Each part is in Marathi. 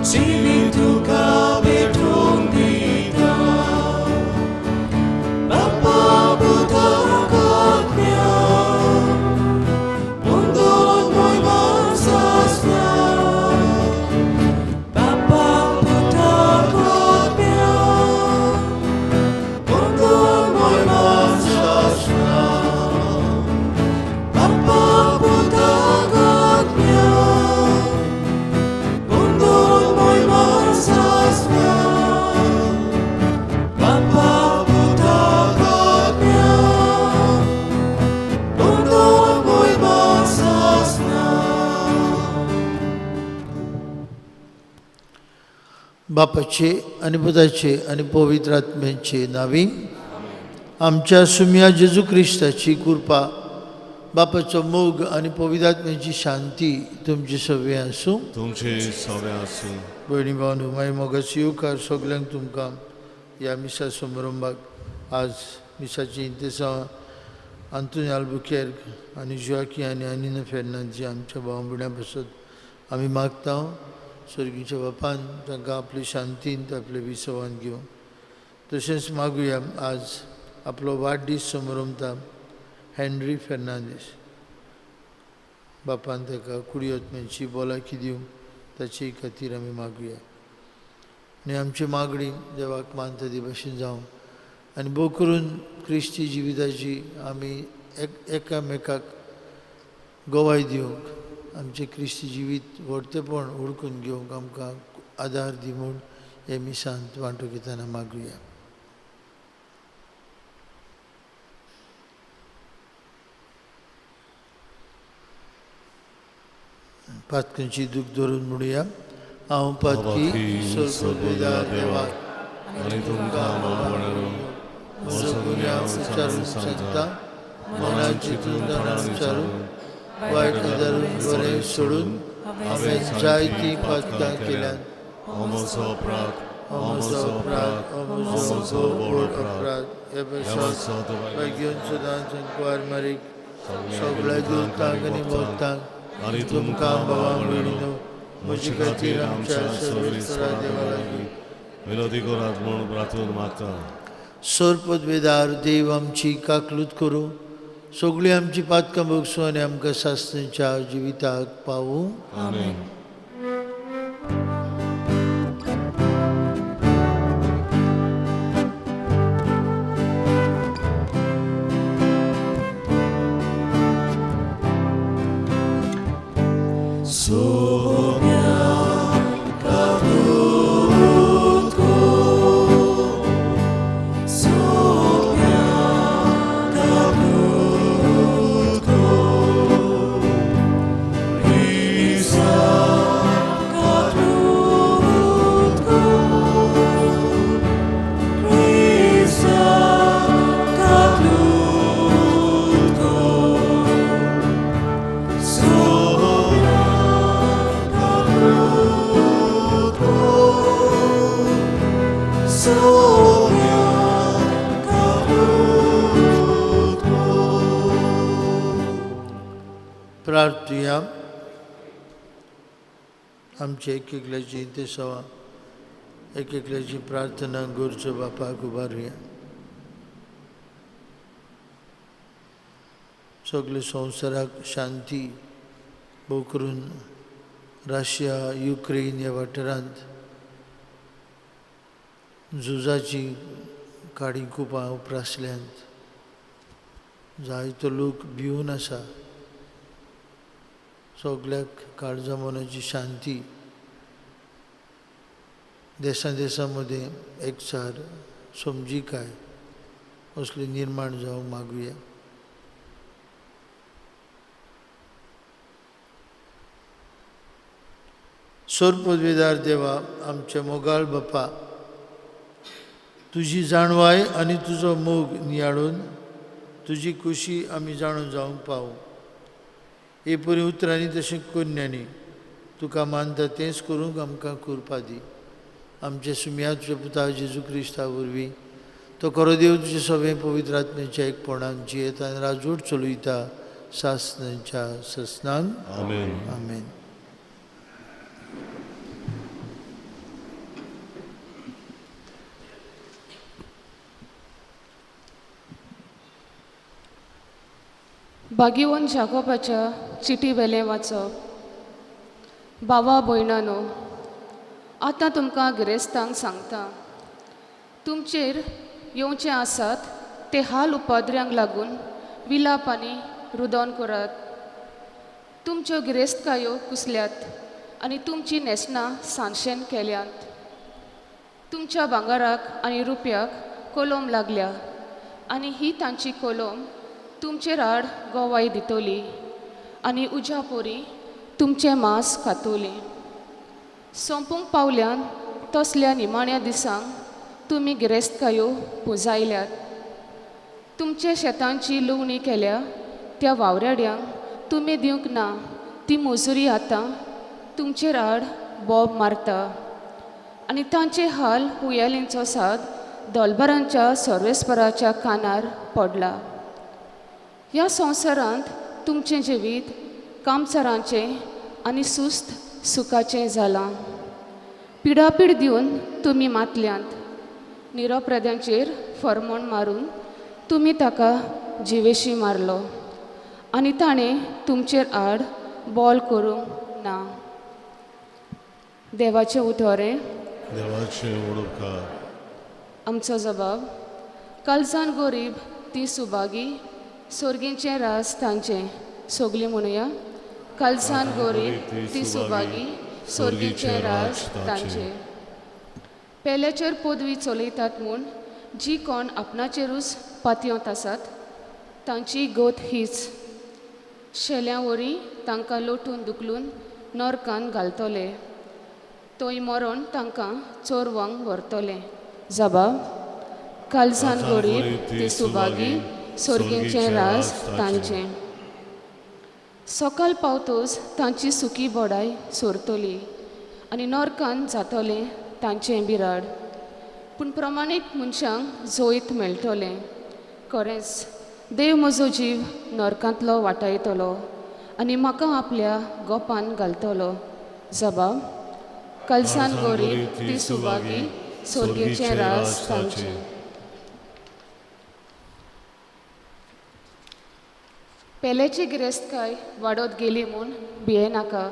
지미 두가베 동기다 바빠부터 걷며 온돈 모이만 샀나 바빠부터 걷며 온돈 모이만 샀나 바빠부터 बापाचे आणि पुताचे आणि पवित्र आत्म्याचे नावी आमच्या सुम्या जेजू ख्रिस्ताची कृपा बापाचो मोग आणि पवित्र आत्म्याची शांती तुमचे सगळे आसूं भयणी भावनो मागीर मोगाची येवकार सगल्यांक तुमकां ह्या मिसा समारंभाक आज मिसाची इंतेसां आंतोनी आल्बुकेर्क आनी जोआकी आनी आनिना फेर्नांदजी आमच्या भाव भयण्यां पासत आमी मागता स्वर्गीच्या बापान तांकां आपली शांतीन आपले विसवान घेवन तशेंच मागुया आज आपलो वाडदीस समारंभता हेनरी फेर्नांदीस बापान ताका कुडी आत्म्याची भलायकी दिवं ताचे खातीर आमी मागुया आनी आमची मागणी देवाक मानता ती भाशेन जावं आनी भोव करून क्रिस्ती जिविताची आमी एकामेकाक गोवाय दिवंक आमचे क्रिस्ती जिवीत व्हडतेपण ओळखून घेवंक आमकां आदार दी म्हूण हे मिसांत वांटो घेतना मागुया. पातकांची दूख धरून म्हणुया. हांव पातकी सर्वोदयार देवाक आनी तुमकां म्हजो गुन्यांव विचारूंक सांगता मनान चिंतून तोंडान विचारून वायट धरून बरें सोडून हांवें जायतीं पातकां केल्यात हो म्हजो अपराध व्हड अपराध हे पासत घेवन सुद्दां कुवार मारीक सगळ्या देवतांक आनी भक्तांक आनी तुमकां भावा भयणीनो म्हजे खातीर आमच्या सर्वेश्वरा देवा लागीं विनोदी करात म्हूण प्रार्थना मागता. सर्पद्वेदार देव आमची काकलूत करूं सगळीं आमची पातकां भोगसूं आनी आमकां सासणेच्या जिविताक पावूं. आमेन. प्रार्थुया. आमचे एकल्याची ते सवा एकल्याची प्रार्थना गुरचो बापाक उबारुया. सगळे संवसाराक शांती भोव करून रशिया युक्रेन ह्या वाठारांत झुजाची काडी खूब उपरासल्यांत जायतो लोक भिवून आसा. सगळ्याक काळजा मनाची शांती देशांमध्ये एकचार समजिकाय असली निर्माण जावंक मागुया. सर्वपदवीदार देवा आमच्या मोगाळ बापा तुजी जाणवाय आनी तुजो मोग नियाळून तुजी खुशी आमी जाणून जावंक पावूं. हे परी उतरांनी तशें कन्यांनी तुका मानता तेंच करूंक आमकां कृपा दी. आमचे सुम्याचे पुता जेजू क्रिस्ता वरवीं तो खरो देव तुजे सगळे पवित्र आत्म्याच्या एकपणान जियेता आनी राजवट चलयता सासणांच्या ससनान. आमेन. आमेन. बागीवन जाकोबाच्या चिटी वेलें वाचप. भावा भयणानो, आतां तुमकां गिरेस्तांक सांगता, तुमचेर येवचे आसात ते हाल उपाद्र्यांक लागून विलाप आनी रुदन करात. तुमच्यो गिरेस्तकायो कुसल्यात आनी तुमची नेसनां सानशेन केल्यांत. तुमच्या भांगाराक आनी रुपयाक कोलम लागल्या आनी ही तांची कोलम तुमचेर आड गोवाई दितोली आनी उज्या पोरी तुमचें मांस खातोली. सोंपूंक पावल्यान तसल्या निमाण्या दिसांक तुमी गिरेस्तकायो पुंजायल्यात. तुमचे शेतांची लुवणी केल्या त्या वावरेड्यांक तुमी दिवंक ना ती मजुरी आतां तुमचेर आड बोब मारता आनी तांचे हाल हुयेलींचो साद दोलबारांच्या सर्वेस्पराच्या कानार पडला. ह्या संवसारांत तुमचें जिवीत कामचारांचें आनी सुस्त सुखाचें जालां. पिडापीड दिवन तुमी मातल्यांत. निरपराध्यांचेर फर्मोण मारून तुमी ताका जिवेशी मारलो आनी ताणें तुमचेर आड बोल करूंक ना. देवाचें उतोरें. देवाचें ओडकार. आमचो जबाब. कालसावन गोरीब ती सुभागी, सोर्गींचें रास तांचें. सोगली म्हणुया. कालसावन गोरीब ती सुभागी, सोर्गींचें रास तांचें. पेल्याचेर पदवी चलयतात म्हूण जी कोण आपणाचेरूच पातयेवत आसात तांची गोत हीच. शेल्या वरी तांकां लोटून दुखलून नरकान घालतले. थंय मरण तांकां चोरवांक व्हरतलें. जबाब. कालसावन गोरीब ती सुभागी, सोर्गींचें रास तांचें. सकाळ पावतोच तांची सुकी बोडाय सोरतली आनी नरकान जातलें तांचें बिराड. पूण प्रमाणीक मनशांक जोयत मेळटलें. खरेंच देव म्हजो जीव नरकांतलो वाटायतलो आनी म्हाका आपल्या गोपान घालतलो. जबाब. कालसावन गोरीब ती सुभागी, सोर्गींचें रास तांचें. पेलेची गिरेस्तकाय वाडत गेली म्हूण भियेनाका.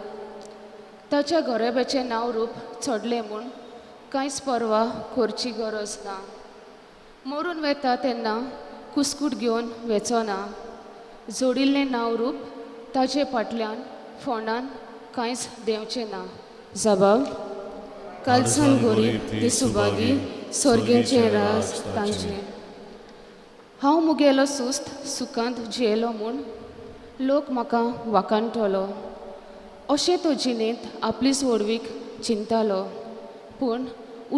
ताच्या घोरेब्याचें नांव रूप चडलें म्हूण कांयच परवा करची गरज ना. मरून वेता तेन्ना कुस्कूट घेवन वेचोना. जोडिल्लें नांव रूप ताचे फाटल्यान फोंडान कांयच देंवचें ना. जबाब. कालसावन गोरीब ती सुभागी, सोर्गींचें रास तांचें. हांव मुगेलो सुस्त सुखांत जियेलो म्हूण लोक म्हाका वाखाणटलो. अशें तो जिणेंत आपलीच व्हडवीक चिंतालो. पूण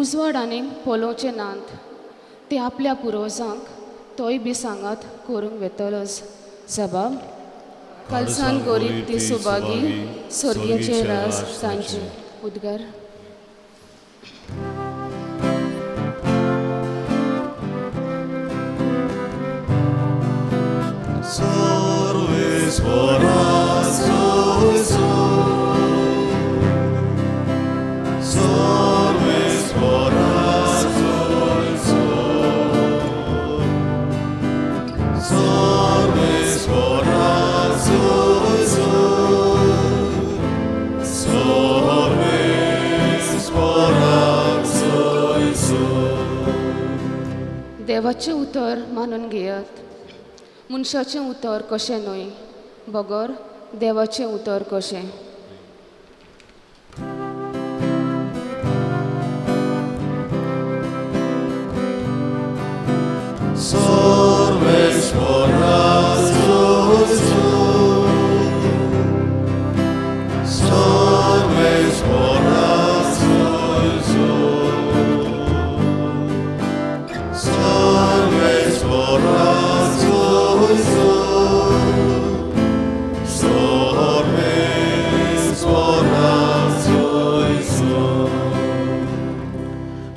उजवाड आनीक पलोवचें नात. ते आपल्या पुर्वजांक तोय बी सांगात करूंक वेतलोच. जबाब. कालसावन गोरीब ती सुभागी, सोर्गींचें रास तांचें. उद्गार. देवाचें उतर मानून घेयात. मनशाचें उतर कशें न्हय, बगर देवाचें उतर कशें.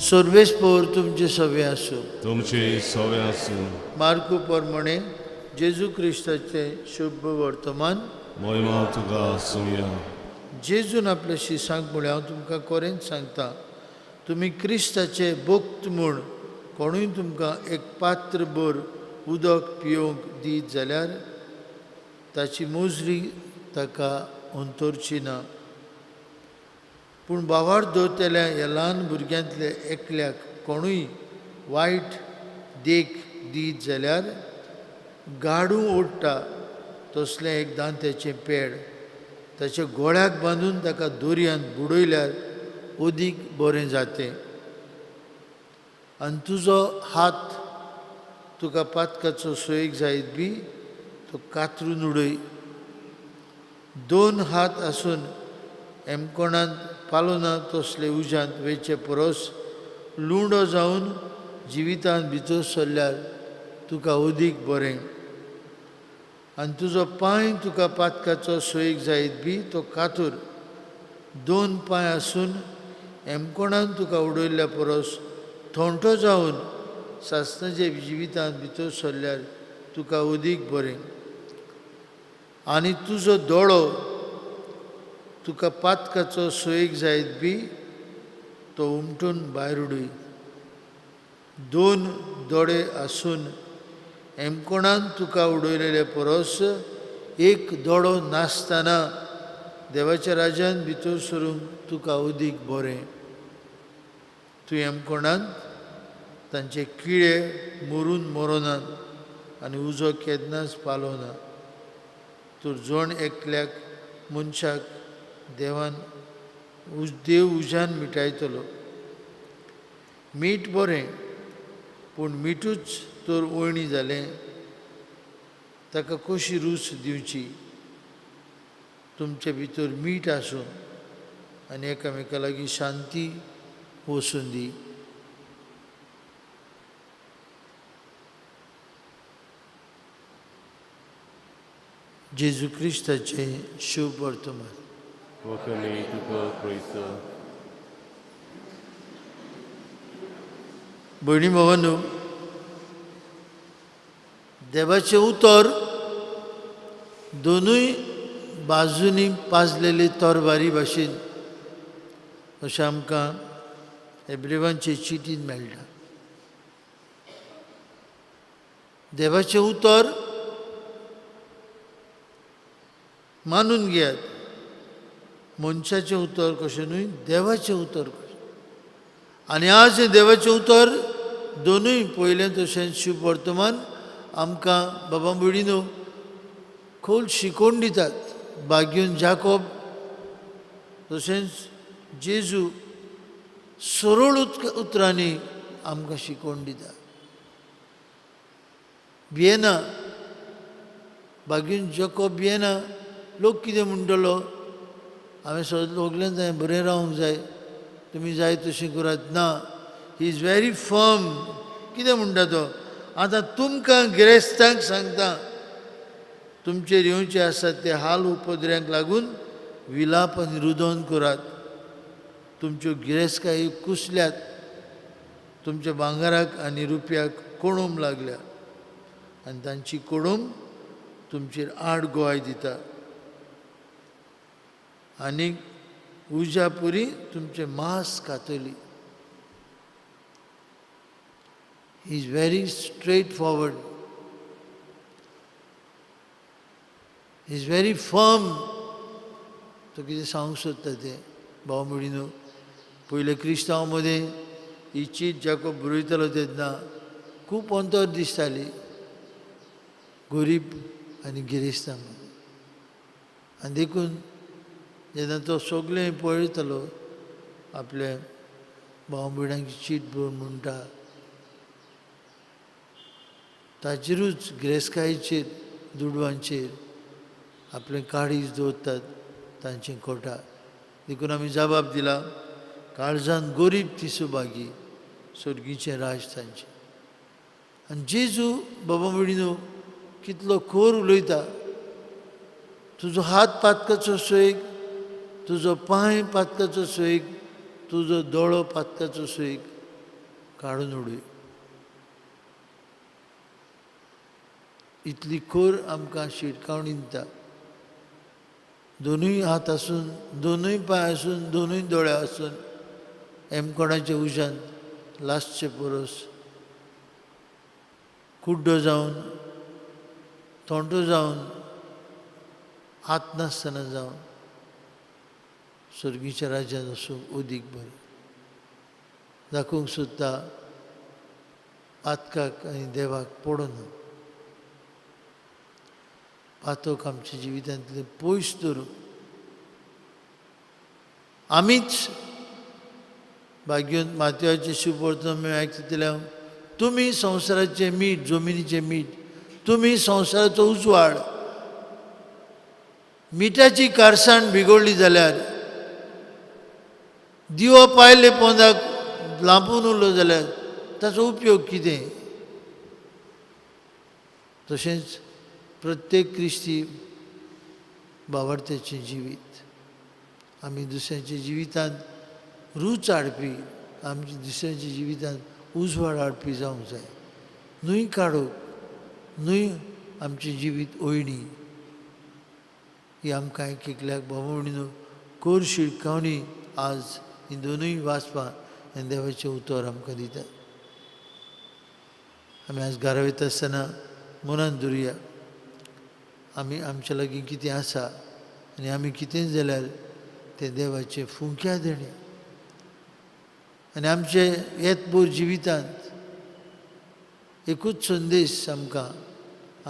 सर्वेस्पोर तुमचे सवे आसूं. तुमचे सवे आसूं. मार्कू परमणे जेजू क्रिस्ताचे शुभ वर्तमान. महिमा तुका आसूंया. जेजून आपल्या शिसांक म्हळ्यार हांव तुमकां खरेंच सांगता, तुमी क्रिस्ताचे भक्त म्हूण कोणूय तुमकां एक पात्र भर उदक पिवंक दीत जाल्यार ताची मोजरी ताका अंतरची ना. पूण बावार दवरतल्या ह्या ल्हान भुरग्यांतले एकल्याक कोणूय वायट देख दीत जाल्यार गाडू ओडटा तसलें एक दांत्याचें पेड ताच्या गोळ्याक बांदून ताका दोरयांत बुडयल्यार अदीक बरें जातें. आनी तुजो हात तुका पातकाचो सोयेक जायत बी तो कातरून उडय. 2 हात आसून एमकोणांत पालो ना तसले उज्यांत वेचे परस लुंडो जावन जिवितांत भितर सरल्यार तुका अदीक बरें. आनी तुजो पांय तुका पातकाचो सोयेक जायत बी तो कातूर. 2 पांय आसून एमकोणान तुका उडयल्ल्या परस थोंटो जावन सासणाचे जिवितांत भितर सरल्यार तुका अदीक बरें. आनी तुजो दोळो तुका पातकाचो सोयेक जायत बी तो उमटून भायर उडय. 2 दोळे आसून एमकोणान तुका उडयलेले परस एक दोळो नासतना देवाच्या राज्यांत भितर सरूंक तुका अदीक बरें. तूं एमकोणांत तांचे किळे मरून मरोनात आनी उजो केन्नाच पालोना. तूं जोण एकल्याक मनशाक देव उज्यान मिटायतलो. मीठ बरें पूण मिठूच तर ओळणी जालें ताका कशी रूच दिवची. तुमचे भितर मीठ आसूं आनी एकामेका लागीं शांती वचून दी. जेजू क्रिस्ताचें शुभ वर्तमान. Konkani tuka Krista. भयणी भावांनो, देवाचें उतर दोनूय बाजूंनी पाजलेली तोरबारी भाशेन अशें आमकां एब्रिवांचे चिटीन मेळटा. देवाचें उतर मानून घेयात. मनशाचें उतर कशें न्हय, देवाचें उतर कशें. आनी आज हें देवाचें उतर दोनूय पयलें तशेंच शुभ वर्तमान आमकां बाबा भयणीनो खोल शिकोवन दितात. बागेवन जाकोब तशेंच जेजू सरळ उतरांनी आमकां शिकोवन दिता. भियेना. बागेवन जाकोब भियेना. लोक कितें म्हणटलो, हांवें सगळ्यांत हांवें बरें रावंक जाय, तुमी जाय तशें करात. ना, ही इज व्हेरी फर्म. कितें म्हणटा तो, आतां तुमकां गिरेस्तांक सांगता, तुमचेर येवचे आसात ते हाल उपद्र्यांक लागून विलाप आनी रुदन करात. तुमच्यो गिरेस्तांकी कुसल्यात, तुमच्या भांगराक आनी रुपयाक कोणूम लागल्या आनी तांची कोणूम तुमचेर आड गोवाय दिता. आनीक उज्या पुरी तुमचें मांस खातली. He is very straightforward. He is very firm. तो कितें सांगूंक सोदता तें भाव भयणीनो. पयले क्रिस्तांव मदें ही चीज जाकोब बरयतालो तेन्ना खूब अंतर दिसताली गरीब आनी गिरेस्तां मदें. आनी देखून जेन्ना तो सगळें पळयतालो आपल्या भाव भयणांची चीट बरोवन म्हणटा, ताचेरूच गिरेस्तांचेर दुडवांचेर आपलें काळीज दवरतात तांचें कोटा. देखून आमी जबाब दिला, काळजान गरीब ती सुभागी, स्वर्गीचें राज तांचें. आनी जेजू बाबा भयणीनो कितलो खोर उलयता. तुजो हात पातकाचो सोयेक, तुजो पांय पातकाचो सोयेक, तुजो दोळो पातकाचो सोयेक काडून उडय. इतली खोर आमकां शिटकावणी दिता. दोनूय हात आसून, दोनूय पांय आसून, दोनूय दोळे आसून एमकोणाच्या उज्यांत लास्टचे परस कुड्डो जावन, थोंटो जावन आत नासतना जावन स्वर्गीच्या राज्यांत वचूंक अदीक बरें दाखोवंक सोदता आतकाक आनी देवाक पडना आतोक आमच्या जिवितांतले पयस धरून आमीच भाग्योन मातयाचे शुभवर्तन आयकतले हांव तुमी संवसाराचें मीठ जमनीचें मीठ तुमी संवसाराचो उजवाड मिठाची कारसाण बिगडली जाल्यार दिवो पायले पोंदाक लांबून उरलो जाल्यार ताचो उपयोग कितें तशेंच प्रत्येक क्रिस्ती भावार्थ्याचें जिवीत आमी दुसऱ्यांच्या जिवितांत रूच हाडपी आमच्या दुसऱ्यांच्या जिवितांत उजवाड हाडपी जावंक जाय न्हंय काडोवप न्हंय आमचें जिवीत ओयणी ही आमकां एक एकल्याक भावणीनो कोर शिडकावणी आज ही दोनूय वाचपां आनी देवाचें उतर आमकां दिता आमी आज घरा वयता आसतना मनांत धरुया आमी आमच्या लागीं कितें आसा आनी आमी कितें जाल्यार तें देवाचें फुंक्या देणें आनी आमचे येतभर जिवितांत एकूच संदेश आमकां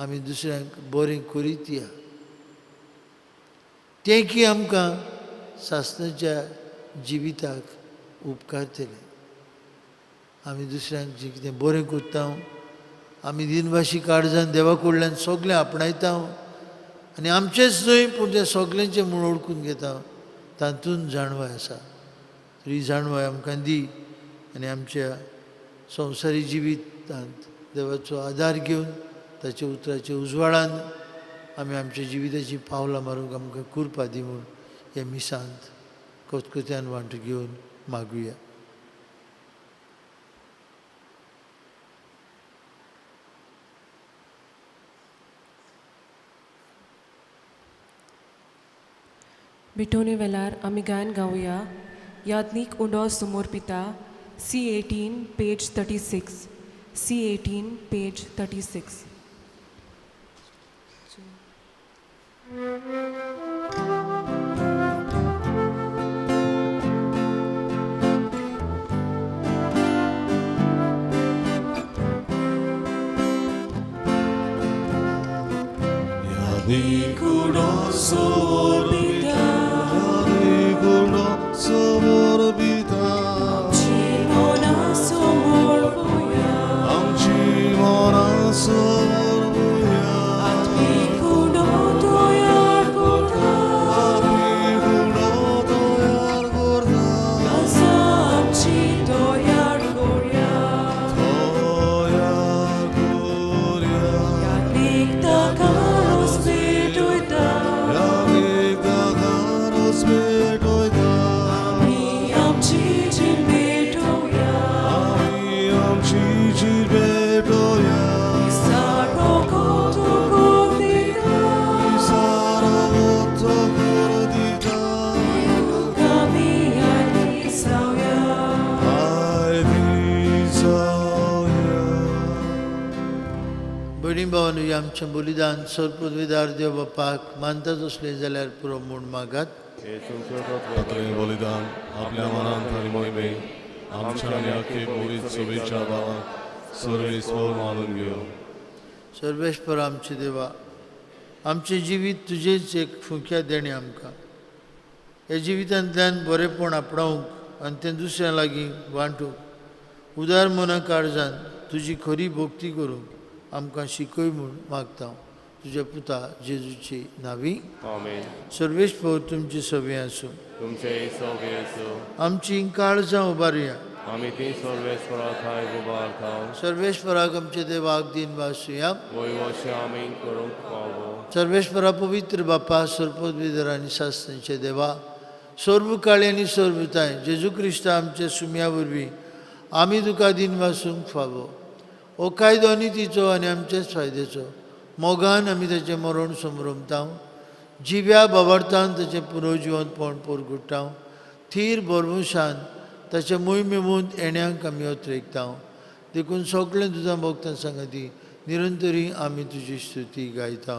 आमी दुसऱ्यांक बरें करीत या तें की आमकां सासणाच्या जिविताक उपकारतलें आमी दुसऱ्यांक जें कितें बरें करता आमी दिनवाशी काळजान देवा कडल्यान सगळें आपणायता आनी आमचेच न्हय पूण तें सगळ्यांचें म्हूण ओळखून घेता तातूंत जाणवाय आसा ही जाणवाय आमकां दी आनी आमच्या संवसारी जिवितांत देवाचो आदार घेवन ताच्या उतराच्या उजवाडान आमी आमच्या जिविताची पावलां मारूंक आमकां कृपा दी म्हूण हे मिसांत कोतकोत्यान वांटो घेवन मागुया बिटोने वेलार आमी गायन गावया यादनीक उंडो समोर पिता C18 page 36 C18 page 36 Yadik uno somor pita Yadik uno somor pita Amchimona somor buya Amchimona somor buya Yadik uno doyar gorda Yadik uno doyar gorda Gaza amchi doyar gorya Doyar gorya Yadik takaros bedoida Yadik takaros bedoida Ami amchi jil bedoya Ami amchi jil bedoya Isaro koto kodita Isaro koto kodita Kami ani sauya Ani sauya भयणी भावांनो आमचें बलिदान सर्पद्वेदार देव बापाक मानतात असलें जाल्यार पुरो म्हूण मागात हे तुमचें बलिदान आपल्या मनांत आनी मोहिमेन आमच्या आनी आख्खे बोरीत सोबीच्या भावाक सर्वेस्वर मानून घेवं सर्वेश्वर आमचे देवा आमचें जिवीत तुजेच एक फुंक्या देणें आमकां हे जिवितांतल्यान बरेंपण आपणावंक आनी तें दुसऱ्यां लागीं वांटूंक उदार मना काळजान तुजी खरी भक्ती करूंक आमकां शिकय म्हूण मागता तुज्या पुता जेजूची नांवी आमेन सर्वेश्वर तुमची सवय आसूं तुमचे सगळे असो आमची काळजां उबारया आमी ती सर्वेस्वराक हाय उबारता सर्वेश्वराक आमच्या देवाक दिन वासुया वयवशे आमी करूंक पावो सर्वेश्वरा पवित्र बापा सर्पद्वेदर आनी शास्त्रांचे देवा सर्व काळी आनी सर्वताय जेजू क्रिस्ता आमच्या सुम्या वरवीं आमी तुका दिन वासूंक फावो हो कायदो नितीचो आनी आमच्याच फायद्याचो मोगान आमी ताचें मरण समरमता जिव्या भावार्थान ताचें पुनर्जिवंतपण परगुट्टा थीर बरमुशान ताच्या मोहिमेमूंत येण्याक आमी अत्रेकता देखून सगळें तुज्या भक्तां सांगाती निरंतरी आमी तुजी स्तुती गायता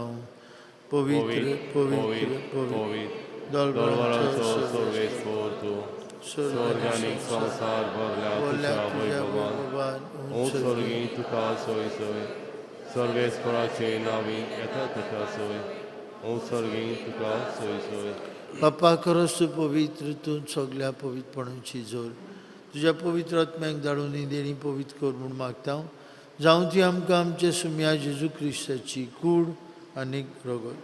pavitra, pavitra, pavitra, Dolvarancho Sorvesfortu, Sorganik Samsar Varlatuja Vaipavan, Utsvargi Tuka Soy Soy, Sorves Parache Navi Yatataka Soy, Utsvargi Tuka Soy Soy. बाप्पा खरंच तू पवित्र तू सगळ्या पवित्रपणाची जोर तुझ्या पवित्र आत्म्याक धाडून देणी पवित्र कर म्हूण मागता जावं ती आमकां आमच्या सुम्या जेजू क्रिस्ताची कूड आनी रगत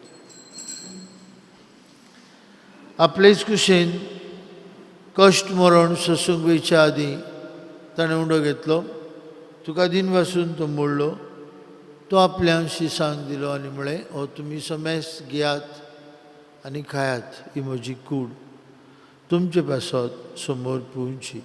आपलेच कुशेन कश्ट मरण सोसूंक वयच्या आदीं ताणें उंडो घेतलो तुका दिन पासून तो मोडलो तो आपल्या शिसांक दिलो आनी म्हळें हो तुमी समेस घेयात आनी खायात ही म्हजी कूड तुमचे पासत समोर पिवची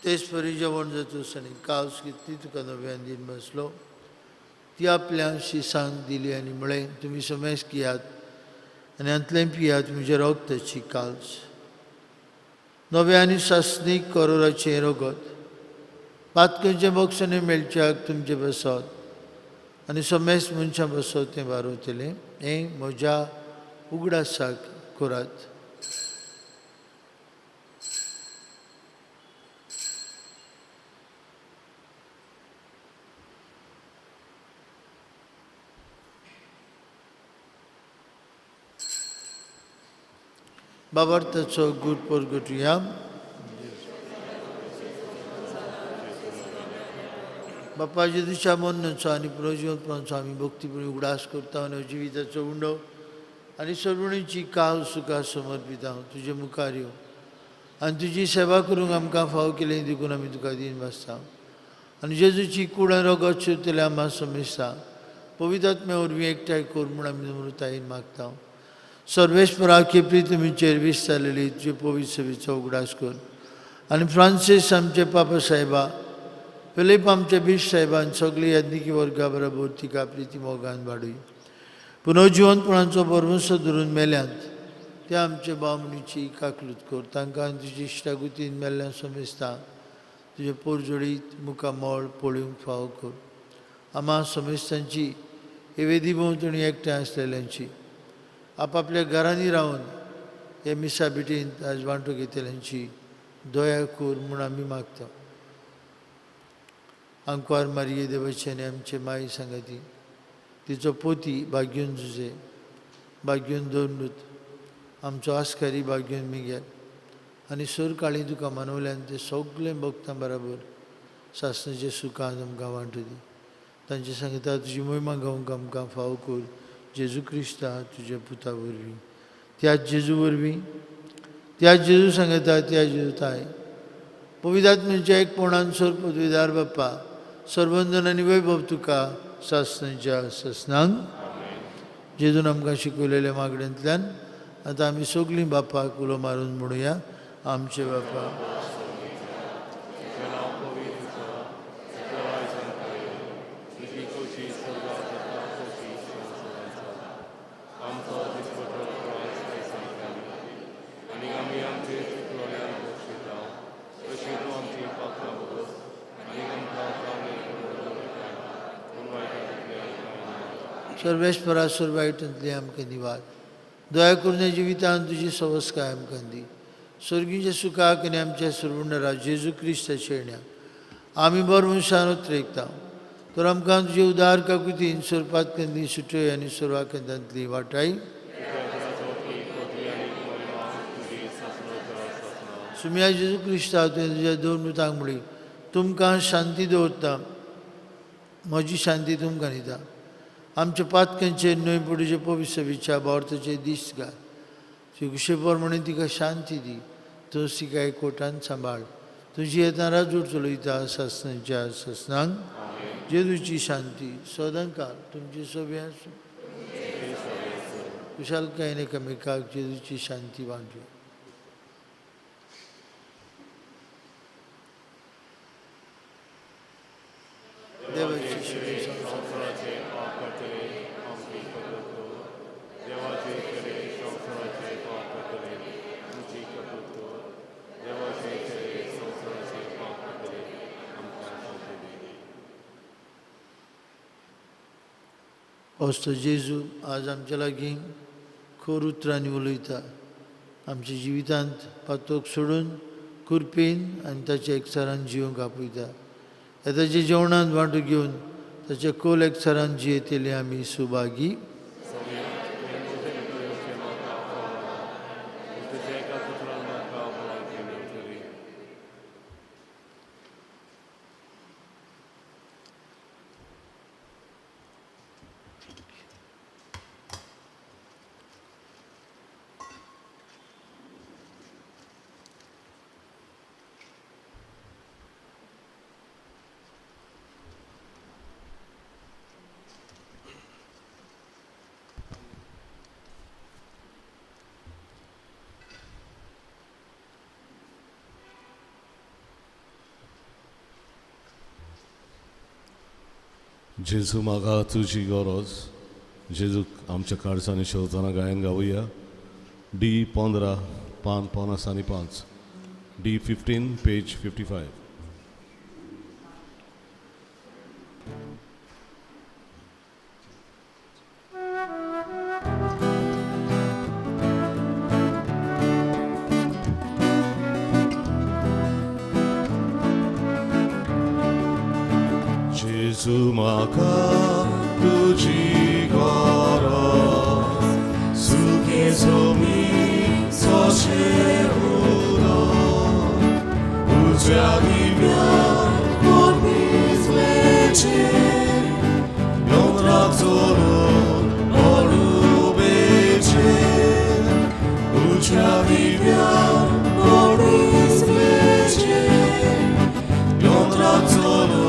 तेच परी जेवण जातूस आनी कावस घेतली तुका नव्यान दिन बसलो ती आपल्या शिसांक दिली आनी म्हळें तुमी समेस घेयात आनी अंतलें पियात म्हज्या रगताची काल्स नवे आनी सासणीक करोराचें रगत पातकेचे बक्षणे मेळच्याक तुमचे बसत आनी समेस मनशां बसत तें वारयतलें हें म्हज्या उगडासाक करात बाबार्थाचो गूड परगटुया बाप्पा जेजूच्या मरणाचो आनी पुनर्जीवनपणाचो आमी भक्तीपूर्ण उगडास करता आनी जिविताचो उंडो आनी सर्वणीची काव सुखा समर्पिता तुजे मुखार यो आनी तुजी सेवा करूंक आमकां फाव केलें देखून आमी तुका दिन बसता आनी जेजूची कूड आनी रगत शिरतले आम्हा समेस्ता पवित्र आत्म्या वरवीं एकठांय कर म्हूण आमी नम्रतायेन मागता सर्वेस्परा केपरी तुमी चेरवीस जालेली तुजे पवित्र सेवेचो उगडास कर आनी फ्रांसीस आमचे पापा साहेबा फिलीप आमचे बिश साहेबान सगळी यादनिकी वर्गा बरोबर तिका प्रिती मोगान वाडूय पुनर्जीवनपणाचो परमसो धरून मेल्यांत ते आमचे बामणीची काकलूत कर तांकां तुजी इश्टागुतीन मेल्ल्या समेस्ता तुजे पोरजोडीत मुखामोळ पळोवंक फाव कर आम्हा समेस्तांची हे वेदी भोंवतणी एकठांय आसलेल्यांची आपापल्या घरांनी रावन हे मिसा बिटीन आज वांटो घेतल्यांची दया कर म्हूण आमी मागता आंकवार मारये देवाची आनी आमचे माई सांगाती तिचो पोती भाग्योन जुजे भाग्योन दोनूत आमचो आस्कारी भाग्योन मिगेल आनी सर काळी तुका मानवल्यान ते सगळे भक्तां बरोबर सासणाचे सुखांत आमकां वांटो दी तांचे सांगता तुजी महिमा गावंक आमकां फाव कर जेजू क्रिस्ता तुज्या पुता वरवीं त्याच जेजू वरवीं त्याच जेजू सांगता त्या जेजू ताय पवित्रात्म्याच्या एकपणान सर पदवीदार बाप्पा सर्वंदन आनी वैभव तुका सासणाच्या ससनांक जेजून आमकां शिकयलेल्या मागण्यांतल्यान आतां आमी सगळीं बापाक उलो मारून म्हणुया आमचे बापा सर्वेस्परा सर्वायटांतली आमकां निवाद दया करून ह्या जिवितांत तुजी सवस्काय आमकां दी स्वर्गीच्या सुखाक आनी आमच्या सर्वंडरा जेजू क्रिस्ताच्या येण्याक आमी बरो मनशान उतरयता तर आमकां तुजे उदार काकुतीन स्वरुपात कंदी सुटय आनी सर्वांकंदांतली वाटाय सुम्या जेजू क्रिस्ता तुवें तुज्या दोन मुतांक म्हळी तुमकां शांती दवरता म्हजी शांती तुमकां दिता आमच्या पातकांचेर न्हय पडूचे पवित्र विचार बावर्थाचे दीस घाल तुजे प्रमाणे तिका शांती दी तूं तिका एकवटान सांबाळ तुजी येता राजूर चलयता सासणाच्या ससनांक जेजूची शांती सदांकाळ तुमची सोबी आसूं कुशालकायेन एकामेकाक जेजूची शांती वांटूया देवाची असतो जेजू आज आमच्या लागीं खोर उतरांनी उलयता. आमच्या जिवितांत पातोक सोडून कुरपेन आनी ताच्या एकचारान जिवंक आपयता. ताच्या जेवणांत वांटो घेवन ताच्या खोल एकचारान जियेतेले आमी सुभागी. जेजू म्हाका तुजी गरज. जेजूक आमच्या काळजांनी शेवताना गायन गावया. D15 पान 50 आणि 5. D15 page 55. जेजू म्हाका तुजी गरज. सुखे जमीचो उदक उज्या दिव्यान कोण भिजलेचे jądrak चोरून ओडुबेचे उज्या दिव्यान कोण भिजलेचे jądrak चोरून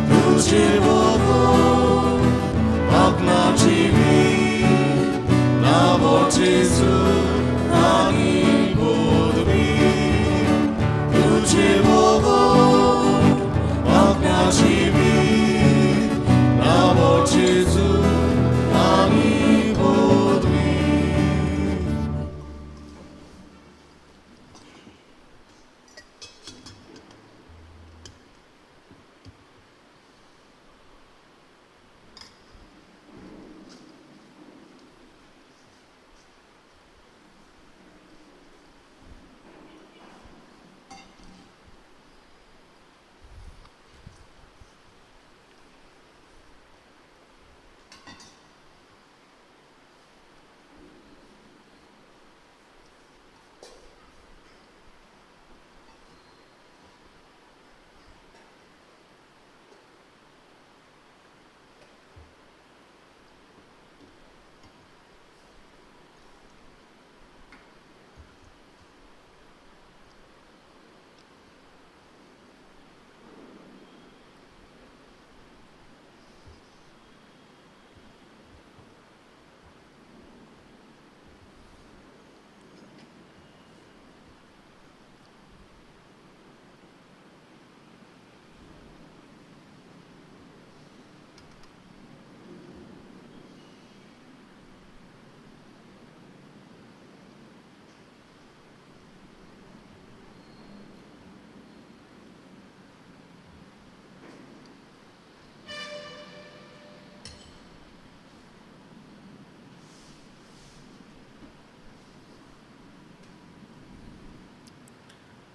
तुझे वगोन magna civi namo Gesù ani bodmi. Tuझे वगोन magna civi namo Gesù ani bodmi.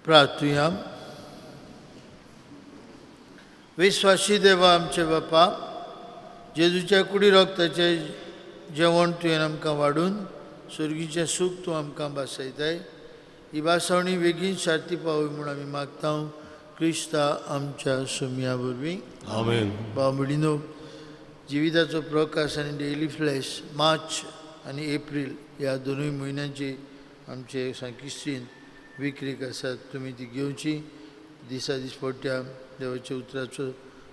प्रार्थूया. विश्वासी देवा आमचे बापा, जेजूच्या कुडी रोगताचे जेवण तुवें आमकां वाडून सुर्गीचें सूख तूं आमकां भासयताय. ही भासावणी बेगीन सारती पावय म्हूण आमी मागता. क्रिस्ता आमच्या सुमया वरवीं. आमेन. भाव भयणीनो, जिविताचो प्रकाश आनी डेली फ्लॅश मार्च आनी एप्रील ह्या दोनूय म्हयन्यांची आमचे सांकिस्तीन विक्रीक आसात. तुमी ती घेवची. दिसा दिसपट्ट्या देवाच्या उतराचो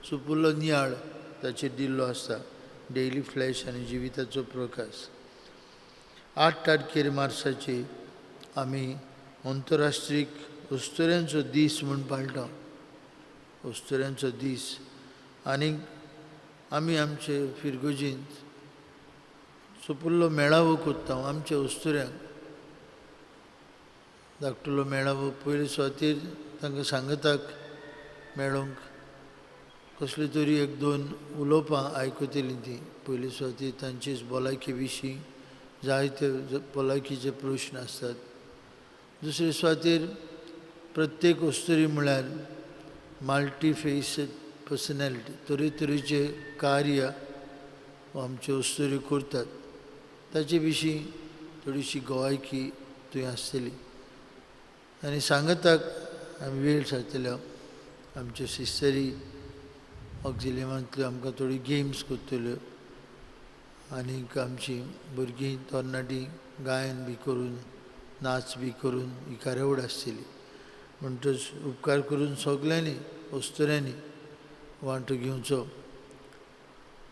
सुपुल्लो नियाळ ताचेर दिल्लो आसता. डेली फ्लॅश आनी जिविताचो प्रकाश. 8 तारखेर मार्चाची आमी अंतरराष्ट्रीय उस्तुऱ्यांचो दीस म्हूण पाळटा. उस्तुऱ्यांचो दीस. आनीक आमी आमचे फिरगोजींत सुपुल्लो मेळावो कोत्ता आमच्या उस्तुऱ्यांक. धाकटुलो मेळावो पयले सुवातेर तांकां सांगताक मेळोवंक कसली तरी एक दोन उलोवपां आयकतली ती. पयली सुवातेर तांची भलायके विशीं जायते भलायकीचे प्रश्न आसतात. दुसरे सुवातेर प्रत्येक वस्तुरी म्हळ्यार मल्टी फेसड पर्सनॅलिटी, तरेतरेचे कार्य आमचे वस्तुरी करतात, ताचे विशीं थोडीशी गोवायकी थंय आसतली. आनी सांगताक आमी वेळ सारतलो. आमच्यो सिस्टरी ऑक्झिलियमांतल्यो आमकां थोडी गेम्स करतल्यो आनीक आमचीं भुरगीं तरणाटीं गायन बी करून नाच बी करून ही कार्यावळ आसतली. म्हणटच उपकार करून सगल्यांनी वस्तुऱ्यांनी वांटो घेवचो.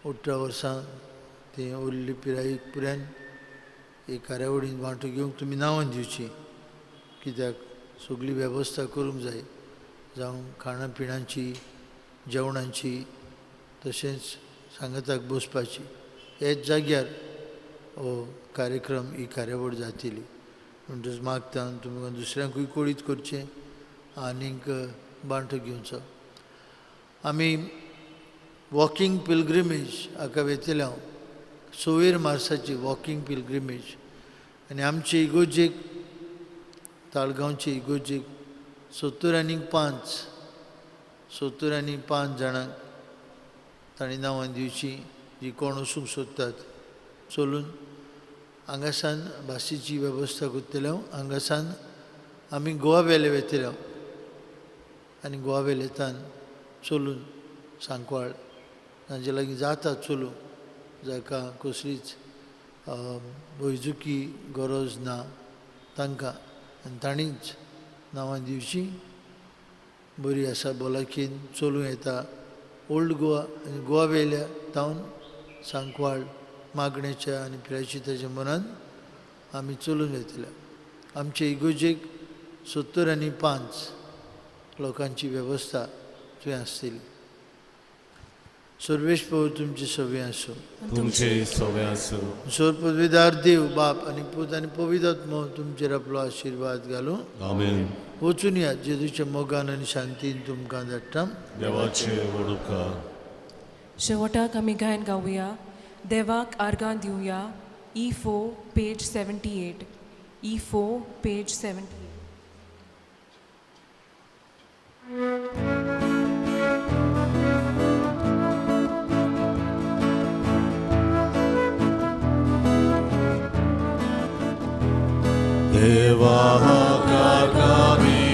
18 वर्सां ते उरली पिरायेक पुरान हे कार्यावळींत वांटो घेवंक तुमी नांवां दिवचीं, कित्याक सगळी वेवस्था करूंक जाय, जावं खाणा पिणाची, जेवणाची, तशेंच सांगताक बसपाची. हेच जाग्यार हो कार्यक्रम ही कार्यावळ जातली. म्हणटच मागता तुमकां दुसऱ्यांकूय कळीत करचें आनीक वांटो घेवचो. आमी वॉकिंग पिलग्रिमेज हाका वेतले हांव 26 मार्चाची वॉकिंग पिलग्रिमेज. आनी आमचे इगोजेक ताळगांवचे इगोजेक 70 जाणांक तांणी नांवां दिवचीं, जीं कोण वचूंक सोदतात. चलून हांगासान भाशेची वेवस्था करतले हांव. हांगासान आमी गोवा वेले वेतले हांव आनी गोवा वेलेंतल्यान चलून सांकवाळ तांचे लागीं जाता चलूंक, जाका कसलीच वैजकी गरज ना तांकां. आनी तांणीच नांवां दिवचीं. बरी आसा, भलायकेन चलूं येता. ओल्ड गोवा आनी गोवा वेल्या तावन सांकवाळ मागणेच्या आनी पिरायचिताच्या मनान आमी चलून येतले. आमचे इगोजेक 75 लोकांची वेवस्था थंय आसतली. सर्वेश प्रभू तुमचे सवे आसूं. तुमचे सवे आसूं. ईश्वर पदवीदार देव बाप आनी पूत आनी पवित्र आत्मो तुमचेर आपलो आशिर्वाद घालूं. आमेन. वचून या. जेजूच्या मोगान आनी शांतीन तुमकां धाडटा. देवाचे वडुपकार. शेवटाक आमी गायन गावया. देवाक आर्गां दिवया. E4 page 78. E4 page 78. देवाक आर्गां